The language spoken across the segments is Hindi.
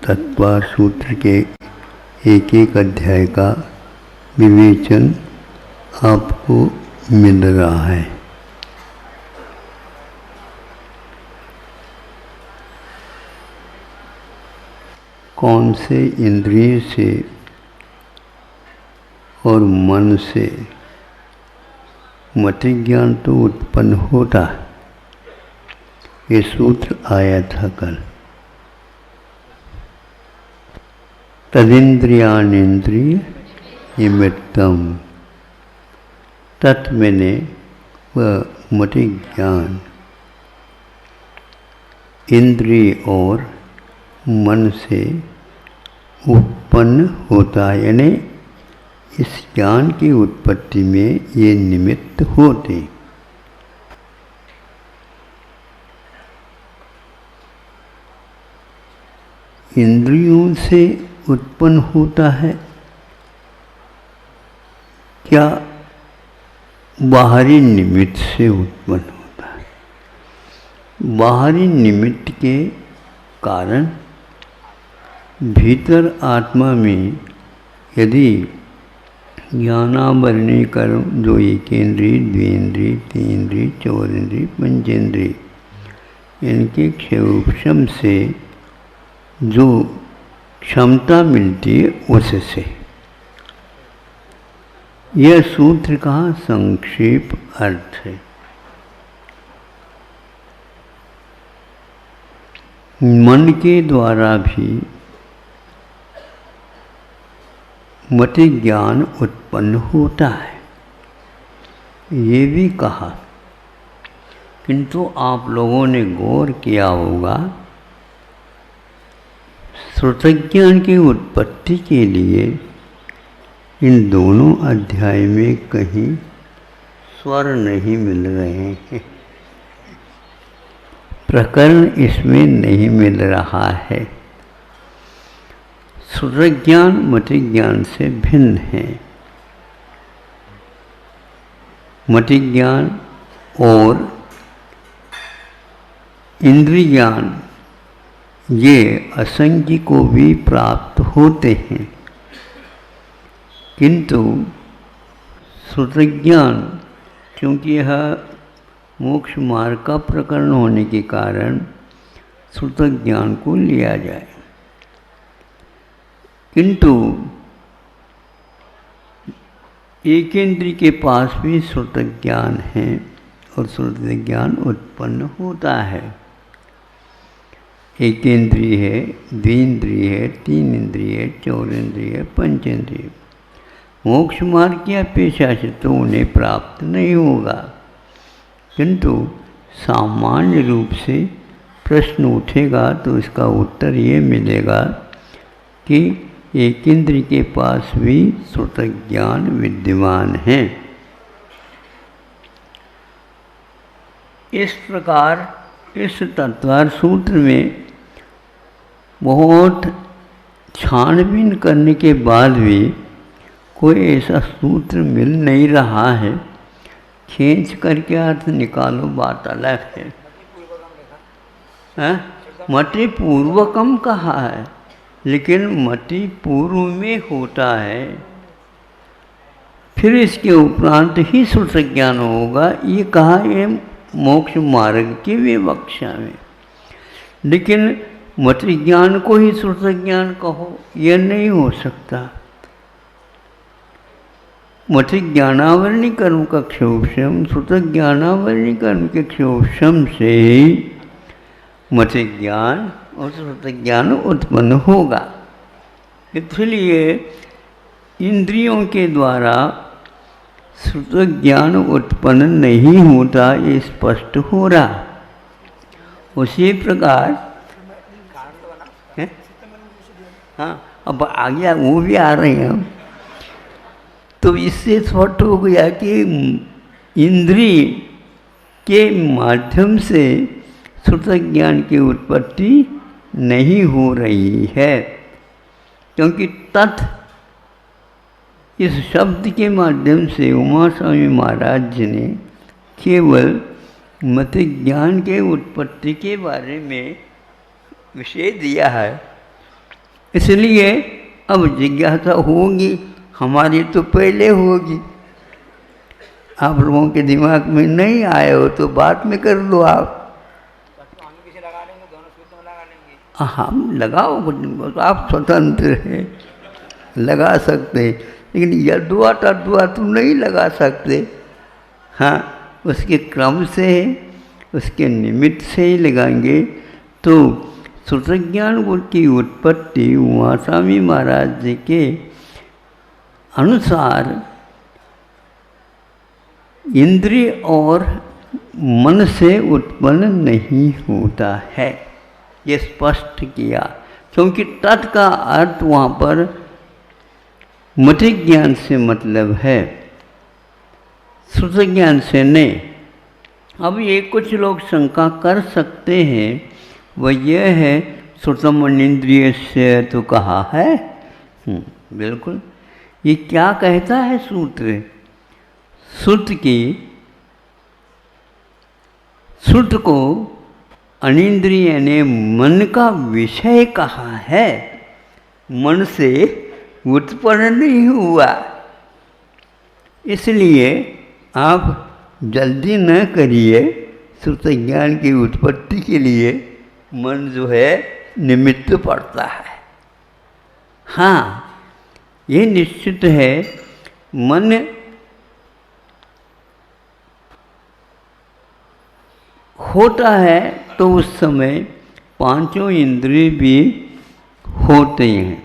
तत्वार सूत्र के एक एक अध्याय का विवेचन आपको मिल रहा है। कौन से इंद्रिय से और मन से मति ज्ञान तो उत्पन्न होता है, ये सूत्र आया था कल। तदिंद्रियाणींद्रिय निमित्तम, तत् मैंने वह मति ज्ञान इंद्रिय और मन से उत्पन्न होता है, यानी इस ज्ञान की उत्पत्ति में ये निमित्त होते। इंद्रियों से उत्पन्न होता है क्या बाहरी निमित्त से उत्पन्न होता है? बाहरी निमित्त के कारण भीतर आत्मा में यदि ज्ञानावरणीय कर्म जो एकेंद्रिय, द्विंद्रिय, तीन्द्रिय, चौरेंद्रिय, पंचेंद्रिय, इनके क्षयोपशम से जो क्षमता मिलती है उससे, यह सूत्र का संक्षेप अर्थ है। मन के द्वारा भी मति ज्ञान उत्पन्न होता है, ये भी कहा, किंतु आप लोगों ने गौर किया होगा श्रुतज्ञान की उत्पत्ति के लिए इन दोनों अध्याय में कहीं स्वर नहीं मिल रहे हैं, प्रकरण इसमें नहीं मिल रहा है। श्रुतज्ञान मति ज्ञान से भिन्न है। मति ज्ञान और इंद्रिय ज्ञान ये असंख्य को भी प्राप्त होते हैं, किंतु श्रुतज्ञान क्योंकि यह मोक्ष मार्ग का प्रकरण होने के कारण श्रुतज्ञान को लिया जाए, किंतु एकेंद्रिय के पास भी श्रुतज्ञान है और श्रुतज्ञान उत्पन्न होता है। एकेंद्रिय है, द्विंद्रिय है, तीन इंद्रिय है, चौरेंद्रिय है, पंचेंद्रिय। मोक्ष मार्ग की अपेक्षा से तो उन्हें प्राप्त नहीं होगा, किंतु सामान्य रूप से प्रश्न उठेगा तो इसका उत्तर ये मिलेगा कि एकेंद्रिय के पास भी श्रुतज्ञान विद्यमान है। इस प्रकार इस तत्वार सूत्र में बहुत छानबीन करने के बाद भी कोई ऐसा सूत्र मिल नहीं रहा है। खींच करके अर्थ निकालो, बात अलग है। मति पूर्वकम कहा है, लेकिन मति पूर्व में होता है, फिर इसके उपरांत ही श्रुतज्ञान होगा, ये कहा है मोक्ष मार्ग की विवक्षा में। लेकिन मति ज्ञान को ही श्रुतज्ञान कहो, यह नहीं हो सकता। मति ज्ञानावरणीय कर्म का क्षयोपशम, श्रुतज्ञानावरणीय कर्म के क्षयोपशम से ही मति ज्ञान और श्रुतज्ञान उत्पन्न होगा। इसलिए इंद्रियों के द्वारा श्रुतज्ञान उत्पन्न नहीं होता, ये स्पष्ट हो रहा। उसी प्रकार है? हाँ, अब आ गया, वो भी आ रहे हैं। तो इससे स्पष्ट हो गया कि इंद्रिय के माध्यम से श्रुतज्ञान की उत्पत्ति नहीं हो रही है, क्योंकि तत् इस शब्द के माध्यम से उमा स्वामी महाराज जी ने केवल मति ज्ञान के उत्पत्ति के बारे में विषय दिया है, इसलिए अब जिज्ञासा होगी हमारी तो पहले होगी, आप लोगों के दिमाग में नहीं आए हो तो बाद में कर लो आप। हम लगाओ, आप स्वतंत्र हैं, लगा सकते हैं, लेकिन यदुआ तद्वा तो नहीं लगा सकते। हाँ, उसके क्रम से, उसके निमित्त से ही लगाएंगे। तो श्रुतज्ञान गुण की उत्पत्ति वहाँ स्वामी महाराज जी के अनुसार इंद्रिय और मन से उत्पन्न नहीं होता है, ये स्पष्ट किया। क्योंकि तत् का अर्थ वहाँ पर मत ज्ञान से मतलब है, श्रुत ज्ञान से नहीं। अब ये कुछ लोग शंका कर सकते हैं, वह यह है श्रुतम अनिंद्रिय से तो कहा है। बिल्कुल, ये क्या कहता है सूत्र? श्रुत की, श्रुत को अनिंद्रिय ने मन का विषय कहा है, मन से उत्पन्न नहीं हुआ। इसलिए आप जल्दी न करिए, श्रुत ज्ञान की उत्पत्ति के लिए मन जो है निमित्त पड़ता है। हाँ, ये निश्चित है, मन होता है तो उस समय पांचों इंद्रिय भी होते हैं,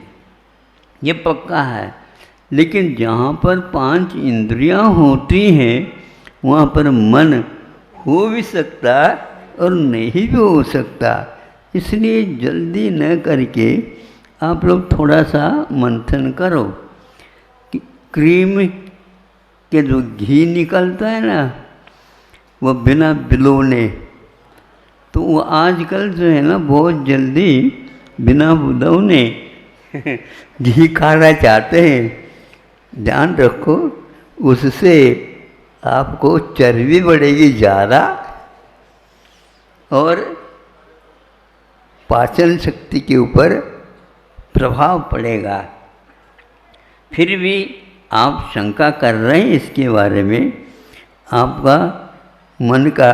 ये पक्का है। लेकिन जहाँ पर पांच इंद्रियाँ होती हैं वहाँ पर मन हो भी सकता और नहीं भी हो सकता। इसलिए जल्दी न करके आप लोग थोड़ा सा मंथन करो। क्रीम के जो घी निकलता है ना, वह बिना बिलोने, तो वो आजकल जो है ना बहुत जल्दी बिना बुलौने घी खाना चाहते हैं। ध्यान रखो, उससे आपको चर्बी बढ़ेगी ज़्यादा और पाचन शक्ति के ऊपर प्रभाव पड़ेगा। फिर भी आप शंका कर रहे हैं इसके बारे में, आपका मन का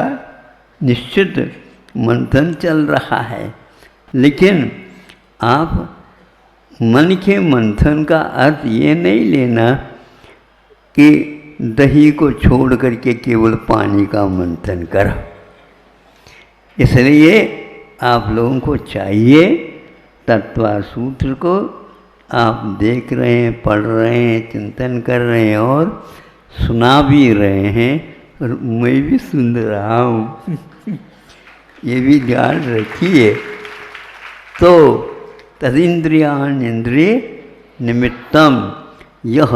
निश्चित मंथन चल रहा है। लेकिन आप मन के मंथन का अर्थ ये नहीं लेना कि दही को छोड़ करके केवल पानी का मंथन करो। इसलिए आप लोगों को चाहिए तत्व सूत्र को आप देख रहे हैं, पढ़ रहे हैं, चिंतन कर रहे हैं और सुना भी रहे हैं, और मैं भी सुन रहा हूँ ये भी ध्यान रखिए। तो तदिंद्रियान इंद्रिय निमित्तम, यह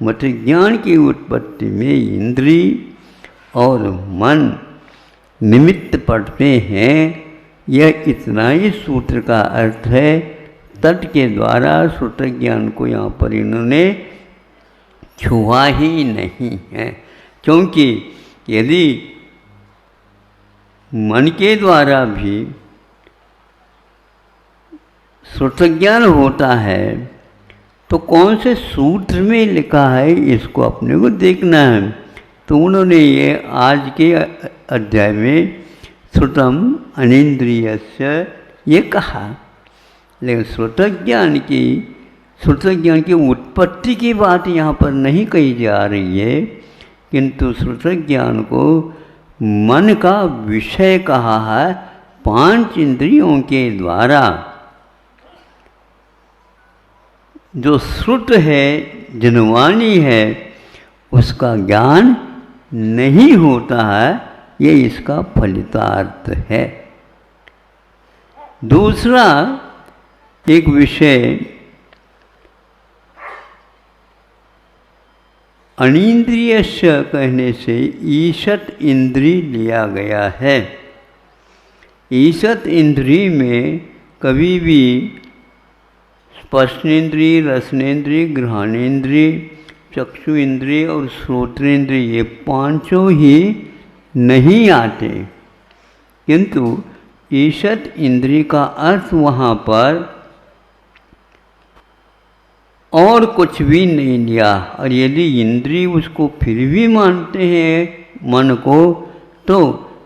मत ज्ञान की उत्पत्ति में इंद्रिय और मन निमित्त पड़ते हैं। यह इतना ही सूत्र का अर्थ है। तट के द्वारा श्रुत ज्ञान को यहाँ पर इन्होंने छुआ ही नहीं है, क्योंकि यदि मन के द्वारा भी श्रुत ज्ञान होता है तो कौन से सूत्र में लिखा है इसको अपने को देखना है। तो उन्होंने ये आज के अध्याय में श्रुतम अनिंद्रियस्य ये कहा, लेकिन श्रुत ज्ञान की उत्पत्ति की बात यहाँ पर नहीं कही जा रही है, किंतु श्रुत ज्ञान को मन का विषय कहा है। पांच इंद्रियों के द्वारा जो श्रुत है, जनवाणी है, उसका ज्ञान नहीं होता है, ये इसका फलितार्थ है। दूसरा एक विषय अनिंद्रियस्य कहने से ईशत इंद्रिय लिया गया है। ईशत इंद्रिय में कभी भी स्पर्शेंद्रिय, रसनेन्द्रिय, घ्राणेन्द्रिय, चक्षु इंद्रिय और श्रोत्रेंद्रिय ये पांचों ही नहीं आते, किंतु ईशत इंद्रिय का अर्थ वहाँ पर और कुछ भी नहीं लिया। और यदि इंद्रिय उसको फिर भी मानते हैं मन को, तो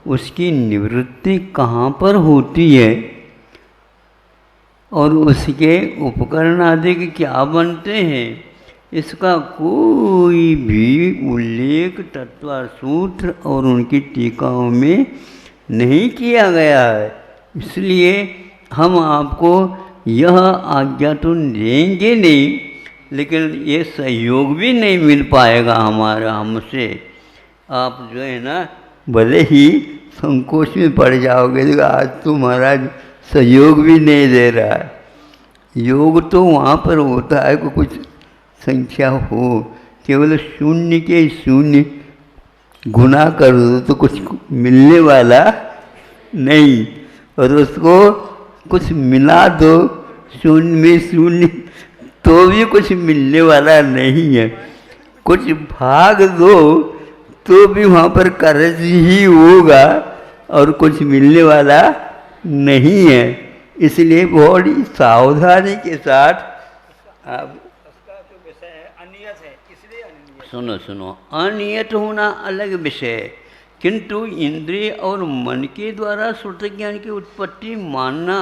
उसकी निवृत्ति कहाँ पर होती है और उसके उपकरण आदि के क्या बनते हैं, इसका कोई भी उल्लेख तत्वसूत्र और उनकी टीकाओं में नहीं किया गया है। इसलिए हम आपको यह आज्ञा तो देंगे नहीं, लेकिन ये सहयोग भी नहीं मिल पाएगा हमारा हमसे। आप जो है ना भले ही संकोच में पड़ जाओगे, तो आज तो महाराज सहयोग भी नहीं दे रहा है। योग तो वहाँ पर होता है कि कुछ संख्या हो, केवल शून्य के शून्य गुना कर दो तो कुछ मिलने वाला नहीं, और उसको कुछ मिला दो शून्य में शून्य तो भी कुछ मिलने वाला नहीं है। कुछ भाग दो तो भी वहाँ पर कर्ज ही होगा और कुछ मिलने वाला नहीं है। इसलिए बहुत ही सावधानी के साथ आप सुनो सुनो, अनियत होना अलग विषय है, किंतु इंद्रिय और मन के द्वारा श्रुत ज्ञान की उत्पत्ति मानना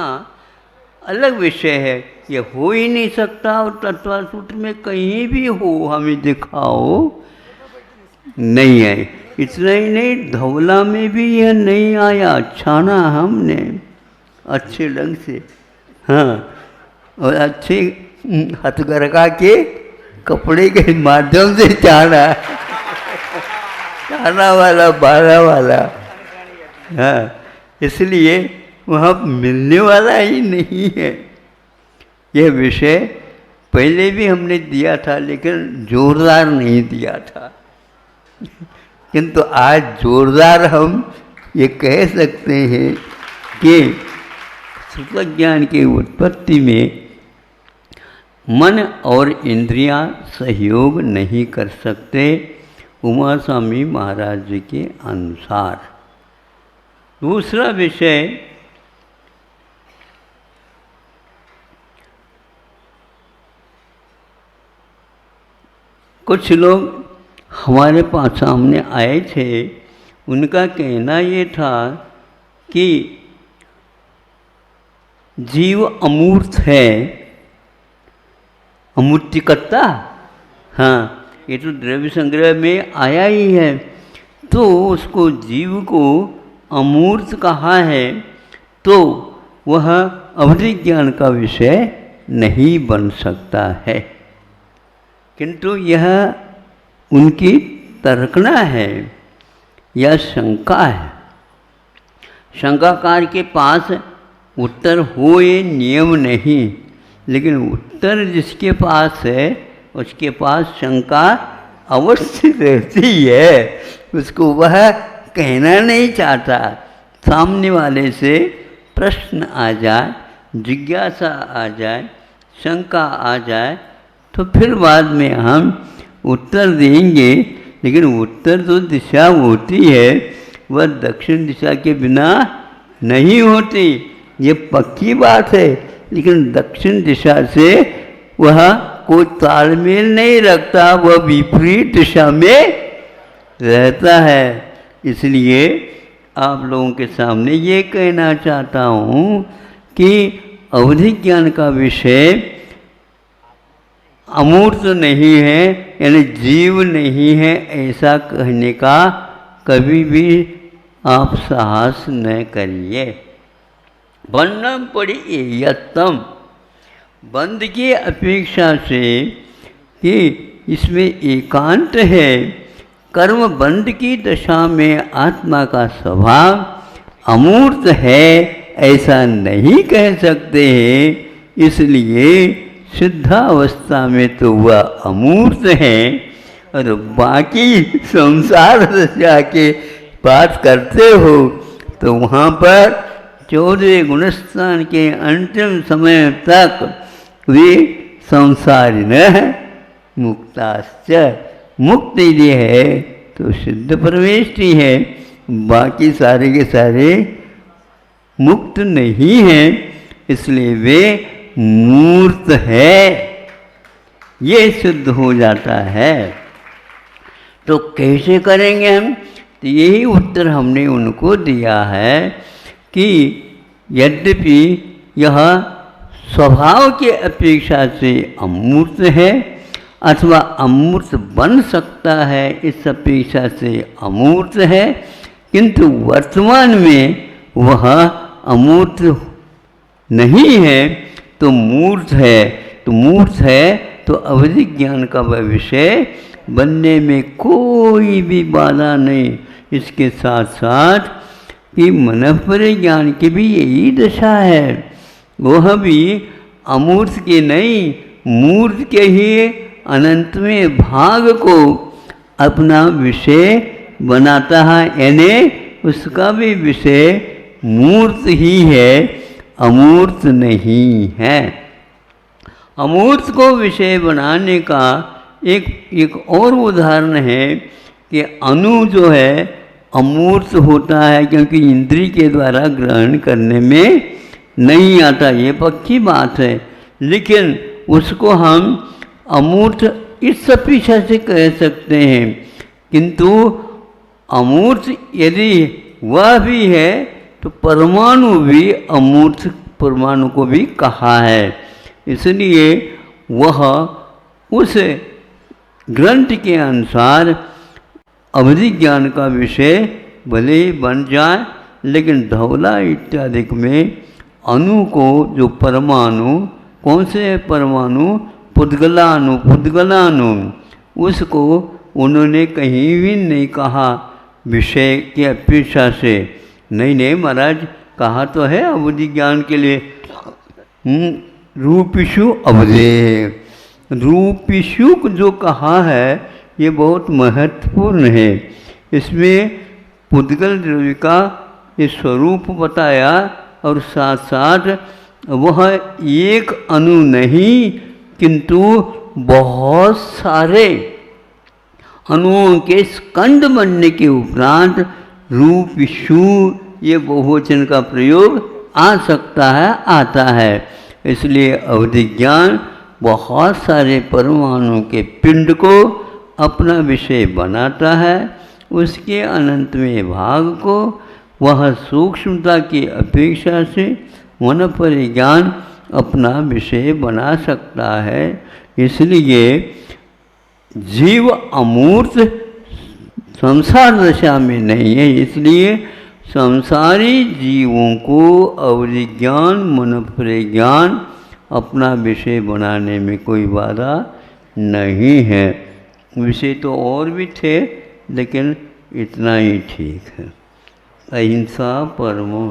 अलग विषय है। ये हो ही नहीं सकता, और तत्वसूत्र में कहीं भी हो हमें दिखाओ नहीं है। इतना ही नहीं, धवला में भी यह नहीं आया, छाना हमने अच्छे ढंग से, हाँ, और अच्छे हथकरघा के कपड़े के माध्यम से छाना, छाना वाला बारा वाला, हाँ, इसलिए वहाँ मिलने वाला ही नहीं है। यह विषय पहले भी हमने दिया था, लेकिन जोरदार नहीं दिया था, किंतु आज जोरदार हम ये कह सकते हैं कि श्रुत ज्ञान की उत्पत्ति में मन और इंद्रियां सहयोग नहीं कर सकते, उमा स्वामी महाराज जी के अनुसार। दूसरा विषय, कुछ लोग हमारे पास सामने आए थे, उनका कहना ये था कि जीव अमूर्त है, अमूर्तिकर्ता, हाँ, ये तो द्रव्य संग्रह में आया ही है, तो उसको जीव को अमूर्त कहा है, तो वह अवधि ज्ञान का विषय नहीं बन सकता है। किंतु यह उनकी तर्कना है या शंका है। शंकाकार के पास उत्तर हो ये नियम नहीं, लेकिन उत्तर जिसके पास है उसके पास शंका अवश्य रहती है। उसको वह कहना नहीं चाहता, सामने वाले से प्रश्न आ जाए, जिज्ञासा आ जाए, शंका आ जाए, तो फिर बाद में हम उत्तर देंगे। लेकिन उत्तर तो दिशा होती है, वह दक्षिण दिशा के बिना नहीं होती, ये पक्की बात है। लेकिन दक्षिण दिशा से वह कोई तालमेल नहीं रखता, वह विपरीत दिशा में रहता है। इसलिए आप लोगों के सामने ये कहना चाहता हूँ कि अवधि ज्ञान का विषय अमूर्त नहीं है, यानी जीव नहीं है, ऐसा कहने का कभी भी आप साहस न करिए। बंधम पड़ी यत्तम, बंध की अपेक्षा से कि इसमें एकांत है। कर्म बंध की दशा में आत्मा का स्वभाव अमूर्त है, ऐसा नहीं कह सकते हैं। इसलिए सिद्धावस्था में तो वह अमूर्त है, और बाकी संसार दशा के बात करते हो तो वहाँ पर 14 गुणस्थान के अंतिम समय तक वे संसारिण मुक्ताश्च, मुक्त ये है तो सिद्ध प्रवेष्टि है, बाकी सारे के सारे मुक्त नहीं हैं, इसलिए वे मूर्त है। ये सिद्ध हो जाता है। तो कैसे करेंगे हम? तो यही उत्तर हमने उनको दिया है कि यद्यपि यह स्वभाव की अपेक्षा से अमूर्त है अथवा अमूर्त बन सकता है, इस अपेक्षा से अमूर्त है, किंतु वर्तमान में वह अमूर्त नहीं है तो मूर्त है। तो मूर्त है तो अवधि ज्ञान का वह विषय बनने में कोई भी बाधा नहीं। इसके साथ साथ कि मनःपरि ज्ञान की भी यही दशा है, वह भी अमूर्त के नहीं मूर्त के ही अनंत में भाग को अपना विषय बनाता है, यानी उसका भी विषय मूर्त ही है, अमूर्त नहीं है। अमूर्त को विषय बनाने का एक और उदाहरण है कि अणु जो है अमूर्त होता है क्योंकि इंद्रिय के द्वारा ग्रहण करने में नहीं आता, ये पक्की बात है। लेकिन उसको हम अमूर्त इस अपेक्षा से कह सकते हैं, किंतु अमूर्त यदि वह भी है तो परमाणु भी अमूर्त परमाणु को भी कहा है। इसलिए वह उस ग्रंथ के अनुसार अवधि ज्ञान का विषय भले ही बन जाए, लेकिन धवला इत्यादि में अणु को जो परमाणु, कौन से परमाणु, पुद्गलाणु, उसको उन्होंने कहीं भी नहीं कहा विषय की अपेक्षा से। नहीं महाराज, कहा तो है अवधि ज्ञान के लिए रूपिषु अवधे। रूपिषु जो कहा है ये बहुत महत्वपूर्ण है। इसमें पुद्गल द्रव्य का ये स्वरूप बताया और साथ साथ वह एक अणु नहीं किंतु बहुत सारे अणुओं के स्कंद बनने के उपरांत रूपिषु ये बहुवचन का प्रयोग आ सकता है, आता है। इसलिए अवधि ज्ञान बहुत सारे परमाणुओं के पिंड को अपना विषय बनाता है, उसके अनंत में भाग को वह सूक्ष्मता की अपेक्षा से मनःपरि ज्ञान अपना विषय बना सकता है। इसलिए जीव अमूर्त संसार दशा में नहीं है, इसलिए संसारी जीवों को अवधि ज्ञान मनःपरि ज्ञान अपना विषय बनाने में कोई बाधा नहीं है। विषय तो और भी थे लेकिन इतना ही ठीक है। अहिंसा परमो